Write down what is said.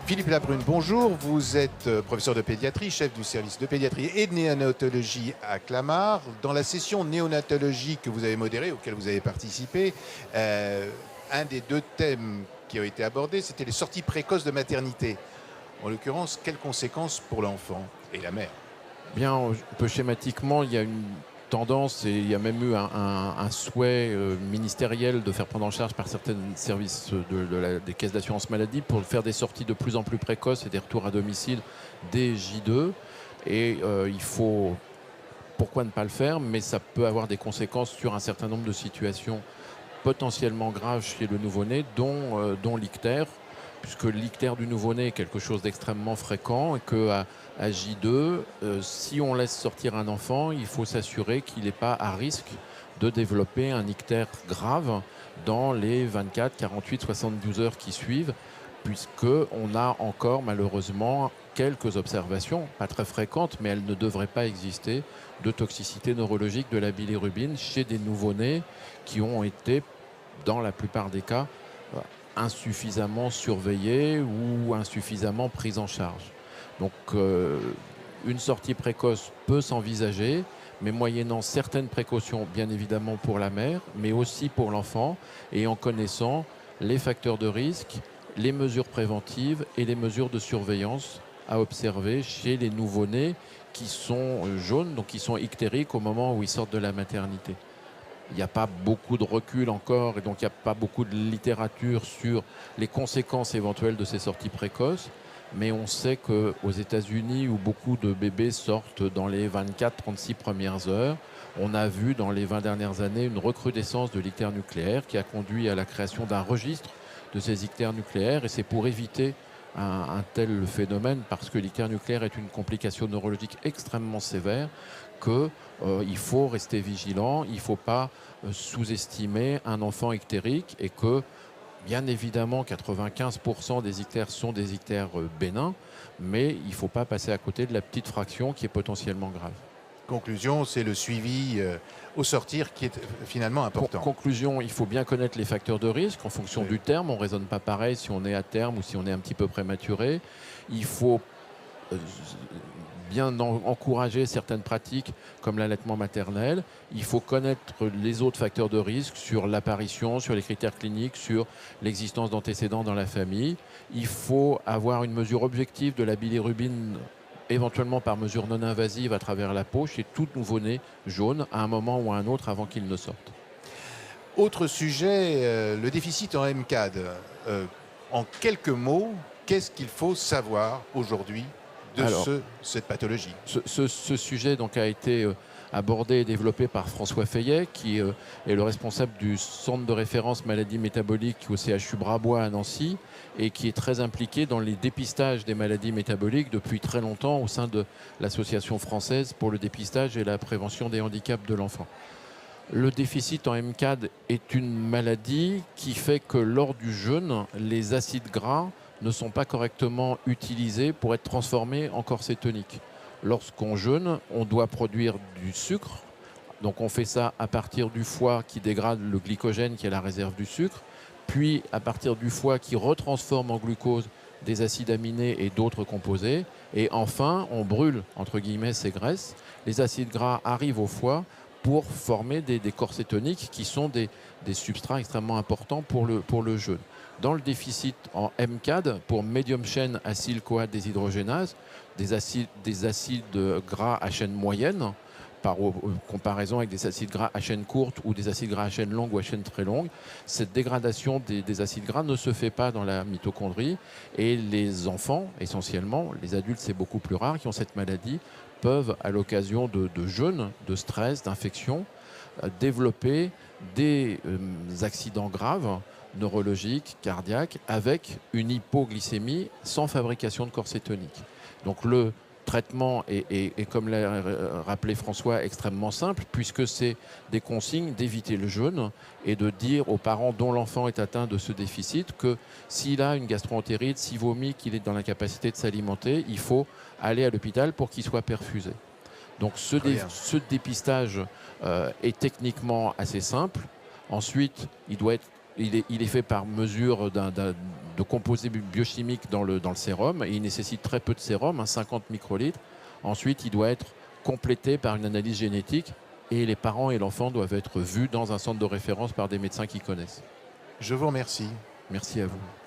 Philippe Labrune, bonjour. Vous êtes professeur de pédiatrie, chef du service de pédiatrie et de néonatologie à Clamart. Dans la session néonatologie que vous avez modérée, auquel vous avez participé, un des deux thèmes qui ont été abordés, c'était les sorties précoces de maternité. En l'occurrence, quelles conséquences pour l'enfant et la mère? Bien, un peu schématiquement, il y a une tendance et il y a même eu un souhait ministériel de faire prendre en charge par certains services des caisses d'assurance maladie pour faire des sorties de plus en plus précoces et des retours à domicile dès J2. Et il faut, pourquoi ne pas le faire, mais ça peut avoir des conséquences sur un certain nombre de situations potentiellement graves chez le nouveau-né, dont l'ictère, puisque l'ictère du nouveau-né est quelque chose d'extrêmement fréquent et qu'à J2, si on laisse sortir un enfant, il faut s'assurer qu'il n'est pas à risque de développer un ictère grave dans les 24, 48, 72 heures qui suivent, puisqu'on a encore malheureusement quelques observations, pas très fréquentes, mais elles ne devraient pas exister, de toxicité neurologique de la bilirubine chez des nouveau-nés qui ont été, dans la plupart des cas, insuffisamment surveillés ou insuffisamment pris en charge. Donc une sortie précoce peut s'envisager, mais moyennant certaines précautions, bien évidemment pour la mère, mais aussi pour l'enfant, et en connaissant les facteurs de risque, les mesures préventives et les mesures de surveillance à observer chez les nouveau-nés qui sont jaunes, donc qui sont ictériques au moment où ils sortent de la maternité. Il n'y a pas beaucoup de recul encore et donc il n'y a pas beaucoup de littérature sur les conséquences éventuelles de ces sorties précoces. Mais on sait qu'aux États-Unis, où beaucoup de bébés sortent dans les 24-36 premières heures, on a vu dans les 20 dernières années une recrudescence de l'ictère nucléaire qui a conduit à la création d'un registre de ces ictères nucléaires. Et c'est pour éviter un tel phénomène, parce que l'ictère nucléaire est une complication neurologique extrêmement sévère, qu'il faut rester vigilant, il ne faut pas sous-estimer un enfant ictérique et que, bien évidemment, 95% des ictères sont des ictères bénins, mais il ne faut pas passer à côté de la petite fraction qui est potentiellement grave. Conclusion, c'est le suivi au sortir qui est finalement important. Conclusion, il faut bien connaître les facteurs de risque en fonction du terme. On ne raisonne pas pareil si on est à terme ou si on est un petit peu prématuré. Il faut bien encourager certaines pratiques comme l'allaitement maternel. Il faut connaître les autres facteurs de risque sur l'apparition, sur les critères cliniques, sur l'existence d'antécédents dans la famille. Il faut avoir une mesure objective de la bilirubine, éventuellement par mesure non invasive à travers la peau, chez tout nouveau-né jaune, à un moment ou à un autre avant qu'il ne sorte. Autre sujet, le déficit en MCAD. En quelques mots, qu'est-ce qu'il faut savoir aujourd'hui de cette pathologie? Ce sujet donc, a été abordé et développé par François Feillet, qui est le responsable du centre de référence maladies métaboliques au CHU Brabois à Nancy et qui est très impliqué dans les dépistages des maladies métaboliques depuis très longtemps au sein de l'Association française pour le dépistage et la prévention des handicaps de l'enfant. Le déficit en MCAD est une maladie qui fait que lors du jeûne, les acides gras ne sont pas correctement utilisés pour être transformés en corsets toniques. Lorsqu'on jeûne, on doit produire du sucre. Donc on fait ça à partir du foie qui dégrade le glycogène qui est la réserve du sucre, puis à partir du foie qui retransforme en glucose des acides aminés et d'autres composés. Et enfin, on brûle, entre guillemets, ces graisses. Les acides gras arrivent au foie pour former des corsets toniques qui sont des substrats extrêmement importants pour le jeûne. Dans le déficit en MCAD, pour médium chaîne acyl-CoA déshydrogénase, des acides gras à chaîne moyenne, par comparaison avec des acides gras à chaîne courte ou des acides gras à chaîne longue ou à chaîne très longue, cette dégradation des acides gras ne se fait pas dans la mitochondrie et les enfants, essentiellement, les adultes c'est beaucoup plus rare, qui ont cette maladie, peuvent, à l'occasion de jeûne, de stress, d'infection, développer des accidents graves neurologiques, cardiaques, avec une hypoglycémie sans fabrication de corsets toniques. Donc le traitement est, comme l'a rappelé François, extrêmement simple, puisque c'est des consignes d'éviter le jeûne et de dire aux parents dont l'enfant est atteint de ce déficit que s'il a une gastro-entérite, s'il vomit, qu'il est dans l'incapacité de s'alimenter, il faut aller à l'hôpital pour qu'il soit perfusé. Donc ce dépistage est techniquement assez simple. Ensuite, il est fait par mesure de composés biochimiques dans le sérum et il nécessite très peu de sérum, 50 microlitres. Ensuite, il doit être complété par une analyse génétique et les parents et l'enfant doivent être vus dans un centre de référence par des médecins qui connaissent. Je vous remercie. Merci à vous.